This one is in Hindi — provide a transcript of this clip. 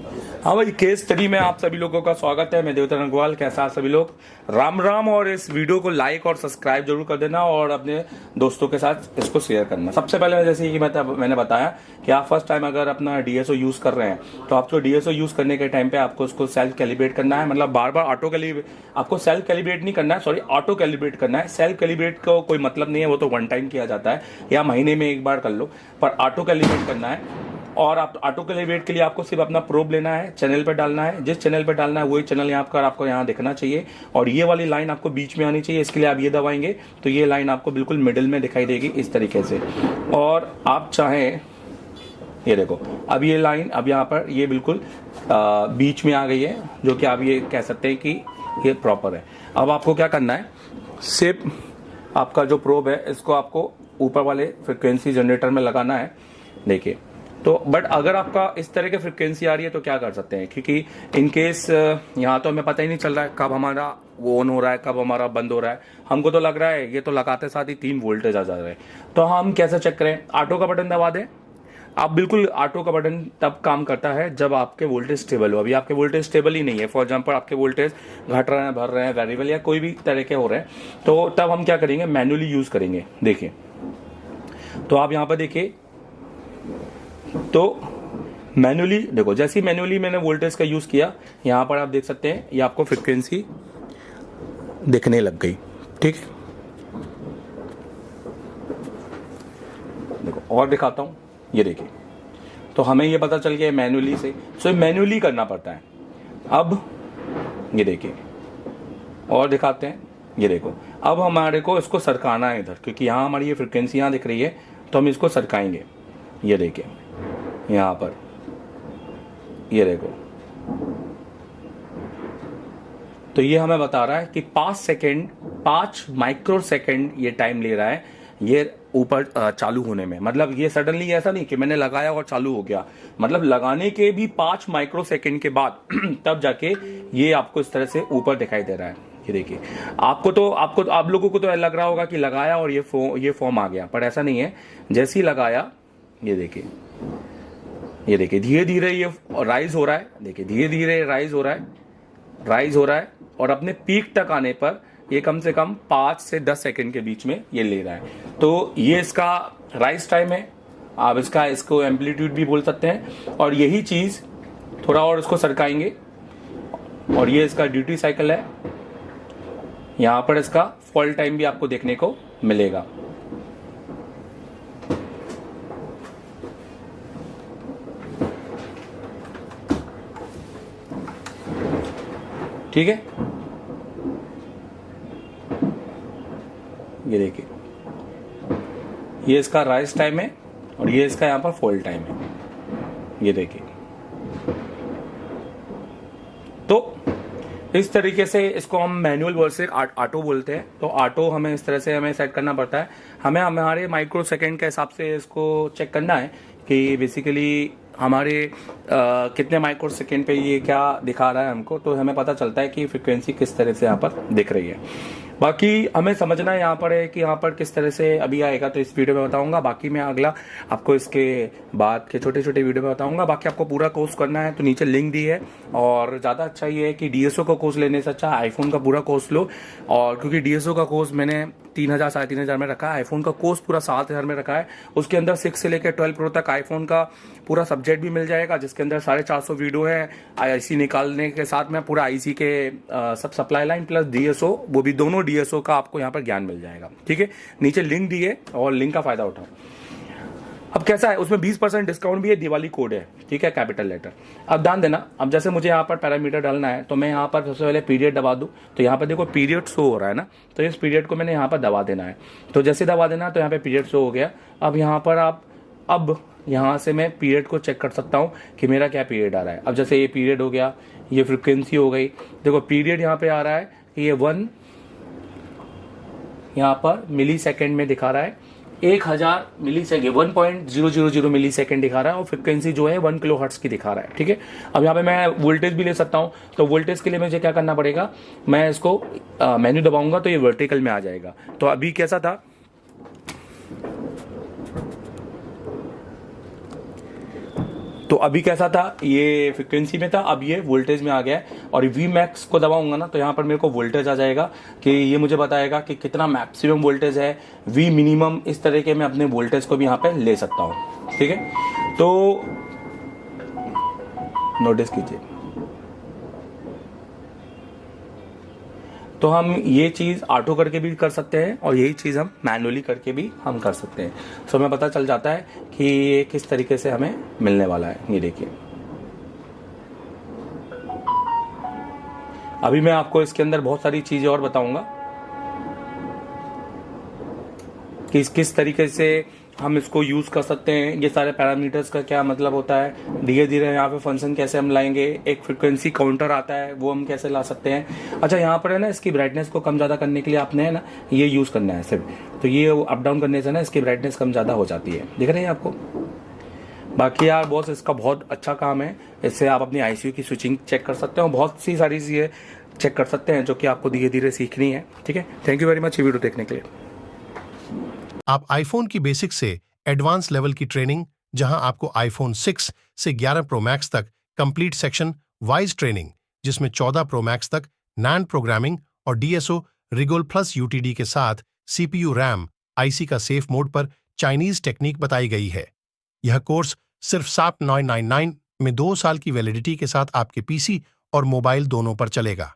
हाँ भाई, केस स्टडी में आप सभी लोगों का स्वागत है। मैं देवता रंगवाल। कैसा आप सभी लोग? राम राम। और इस वीडियो को लाइक और सब्सक्राइब जरूर कर देना और अपने दोस्तों के साथ इसको शेयर करना। सबसे पहले जैसे कि मैंने बताया कि आप फर्स्ट टाइम अगर अपना डीएसओ यूज कर रहे हैं तो आपको डीएसओ यूज करने के टाइम पे आपको उसको सेल्फ कैलिब्रेट करना है। मतलब बार बार आपको सेल्फ कैलिब्रेट नहीं करना है, सॉरी, ऑटो कैलिब्रेट करना है। सेल्फ कैलिब्रेट को कोई मतलब नहीं है, वो तो वन टाइम किया जाता है या महीने में एक बार कर लो, पर ऑटो कैलिब्रेट करना है। और आप ऑटो कैलिब्रेट के लिए आपको सिर्फ अपना प्रोब लेना है, चैनल पे डालना है। जिस चैनल पे डालना है वही चैनल यहाँ पर आपको यहाँ दिखना चाहिए और ये वाली लाइन आपको बीच में आनी चाहिए। इसके लिए आप ये दबाएंगे तो ये लाइन आपको बिल्कुल मिडिल में दिखाई देगी इस तरीके से। और आप चाहें, ये देखो, अब ये लाइन अब यहाँ पर ये बिल्कुल बीच में आ गई है, जो कि आप ये कह सकते हैं कि ये प्रॉपर है। अब आपको क्या करना है, सिर्फ आपका जो प्रोब है इसको आपको ऊपर वाले फ्रिक्वेंसी जनरेटर में लगाना है। देखिए तो बट अगर आपका इस तरह की फ्रिक्वेंसी आ रही है तो क्या कर सकते हैं, क्योंकि इन केस यहाँ तो हमें पता ही नहीं चल रहा है कब हमारा वो ऑन हो रहा है कब हमारा बंद हो रहा है। हमको तो लग रहा है ये तो लगाते साथ ही 3 वोल्टेज आ जा रहे हैं। तो हम कैसे चेक करें? ऑटो का बटन दबा दें आप। बिल्कुल ऑटो का बटन तब काम करता है जब आपके वोल्टेज स्टेबल हो। अभी आपके वोल्टेज स्टेबल ही नहीं है, फॉर एग्जांपल आपके वोल्टेज घट रहे हैं, भर रहे हैं, वेरिएबल या कोई भी तरह के हो रहे हैं, तो तब हम क्या करेंगे, मैन्युअली यूज करेंगे। देखिए तो आप यहाँ पर देखिए, तो मैन्युअली देखो, जैसे ही मैन्युअली मैंने वोल्टेज का यूज किया, यहां पर आप देख सकते हैं ये आपको फ्रिक्वेंसी दिखने लग गई। ठीक, देखो और दिखाता हूं, ये देखिए, तो हमें ये पता चल गया मैन्युअली से। सो मैन्युअली करना पड़ता है। अब ये देखिए और दिखाते हैं, ये देखो, अब हमारे को इसको सरकाना है इधर, क्योंकि यहां हमारी ये फ्रिक्वेंसी यहां दिख रही है, तो हम इसको सरकाएंगे। ये देखिए यहां पर, ये देखो, तो ये हमें बता रहा है कि 5 माइक्रो सेकेंड ये टाइम ले रहा है ये ऊपर चालू होने में। मतलब ये सडनली ऐसा नहीं कि मैंने लगाया और चालू हो गया, मतलब लगाने के भी 5 माइक्रो सेकेंड के बाद तब जाके ये आपको इस तरह से ऊपर दिखाई दे रहा है। ये देखिए, आप लोगों को तो लग रहा होगा कि लगाया और ये फॉर्म आ गया, पर ऐसा नहीं है। जैसे ही लगाया, ये देखिए धीरे धीरे ये राइज हो रहा है। देखिए धीरे धीरे राइज हो रहा है और अपने पीक तक आने पर ये कम से कम 5 से 10 सेकंड के बीच में ये ले रहा है। तो ये इसका राइज टाइम है। आप इसको एम्पलीट्यूड भी बोल सकते हैं। और यही चीज थोड़ा और इसको सरकाएंगे और ये इसका ड्यूटी साइकिल है। यहां पर इसका फॉल टाइम भी आपको देखने को मिलेगा। ठीक है, ये देखिए, ये इसका राइज टाइम है और ये इसका यहां पर फॉल टाइम है। ये देखिए, तो इस तरीके से इसको हम मैनुअल वर्सेस ऑटो बोलते हैं। तो ऑटो हमें इस तरह से हमें सेट करना पड़ता है। हमें हमारे माइक्रो सेकेंड के हिसाब से इसको चेक करना है कि बेसिकली हमारे कितने माइक्रो सेकेंड पे ये क्या दिखा रहा है हमको, तो हमें पता चलता है कि फ्रिक्वेंसी किस तरह से यहाँ पर दिख रही है। बाकी हमें समझना यहाँ पर है कि यहाँ पर किस तरह से अभी आएगा, तो इस वीडियो में बताऊंगा। बाकी मैं अगला आपको इसके बाद के छोटे छोटे वीडियो में बताऊंगा। बाकी आपको पूरा कोर्स करना है तो नीचे लिंक दी है। और ज़्यादा अच्छा ये है कि डीएसओ का कोर्स लेने से अच्छा आईफोन का पूरा कोर्स लो। और क्योंकि डीएसओ का कोर्स मैंने 3000 3,500 में रखा है, आईफोन का कोर्स पूरा 7,000 में रखा है। उसके अंदर 6 से लेकर 12 प्रो तक आईफोन का पूरा सब्जेक्ट भी मिल जाएगा, जिसके अंदर 450 वीडियो है। आईसी निकालने के साथ में पूरा आईसी के सब सप्लाई लाइन प्लस डीएसओ, वो भी दोनों डीएसओ का आपको यहाँ पर ज्ञान मिल जाएगा। ठीक है, नीचे लिंक दी है और लिंक का फायदा उठाओ। अब कैसा है, उसमें 20% डिस्काउंट भी है, दिवाली कोड है। ठीक है, कैपिटल लेटर। अब ध्यान देना, अब जैसे मुझे यहाँ पर पैरामीटर डालना है तो मैं यहाँ पर सबसे पहले पीरियड दबा दूं, तो यहाँ पर देखो पीरियड शो हो रहा है ना, तो इस पीरियड को मैंने यहाँ पर दबा देना है। तो जैसे दबा देना तो यहाँ पे पीरियड शो हो गया। अब यहाँ पर अब यहाँ से मैं पीरियड को चेक कर सकता हूँ कि मेरा क्या पीरियड आ रहा है। अब जैसे ये पीरियड हो गया, ये फ्रिक्वेंसी हो गई। देखो पीरियड यहाँ पे आ रहा है कि ये 1 यहाँ पर मिली सेकेंड में दिखा रहा है, 1000 मिली सेकेंड 1.000 मिली सेकेंड दिखा रहा है और फ्रिक्वेंसी जो है 1 किलो हर्ट्ज की दिखा रहा है। ठीक है, अब यहाँ पे मैं वोल्टेज भी ले सकता हूँ। तो वोल्टेज के लिए मुझे क्या करना पड़ेगा, मैं इसको मेन्यू दबाऊंगा तो ये वर्टिकल में आ जाएगा। तो अभी कैसा था, तो अभी कैसा था, ये फ्रिक्वेंसी में था, अब ये वोल्टेज में आ गया है। और वी मैक्स को दबाऊंगा ना तो यहाँ पर मेरे को वोल्टेज आ जाएगा कि ये मुझे बताएगा कि कितना मैक्सिमम वोल्टेज है, वी मिनिमम, इस तरह के मैं अपने वोल्टेज को भी यहाँ पे ले सकता हूँ। ठीक है, तो नोटिस कीजिए। तो हम ये चीज़ ऑटो करके भी कर सकते हैं और यही चीज़ हम मैनुअली करके भी हम कर सकते हैं। सो हमें पता चल जाता है कि ये किस तरीके से हमें मिलने वाला है। ये देखिए, अभी मैं आपको इसके अंदर बहुत सारी चीज़ें और बताऊंगा कि किस तरीके से हम इसको यूज़ कर सकते हैं, ये सारे पैरामीटर्स का क्या मतलब होता है, धीरे धीरे यहाँ पे फंक्शन कैसे हम लाएंगे, एक फ्रिक्वेंसी काउंटर आता है वो हम कैसे ला सकते हैं। अच्छा, यहाँ पर है ना, इसकी ब्राइटनेस को कम ज़्यादा करने के लिए आपने है ना ये यूज़ करना है सिर्फ, तो ये अप डाउन करने से ना इसकी ब्राइटनेस कम ज़्यादा हो जाती है, दिख रही है आपको। बाकी यार बॉस, इसका बहुत अच्छा काम है, इससे आप अपनी आईसीयू की स्विचिंग चेक कर सकते हो, बहुत सी सारी चीज़ें चेक कर सकते हैं जो कि आपको धीरे धीरे सीखनी है। ठीक है, थैंक यू वेरी मच ये वीडियो देखने के लिए। आप आईफोन की बेसिक से एडवांस लेवल की ट्रेनिंग, जहां आपको आईफोन 6 से 11 प्रो मैक्स तक कंप्लीट सेक्शन वाइज ट्रेनिंग, जिसमें 14 प्रो मैक्स तक नैंड प्रोग्रामिंग और डीएसओ रिगोल प्लस यूटीडी के साथ सीपीयू रैम आईसी का सेफ मोड पर चाइनीज टेक्निक बताई गई है। यह कोर्स सिर्फ 7999 में 2 साल की वैलिडिटी के साथ आपके पीसी और मोबाइल दोनों पर चलेगा।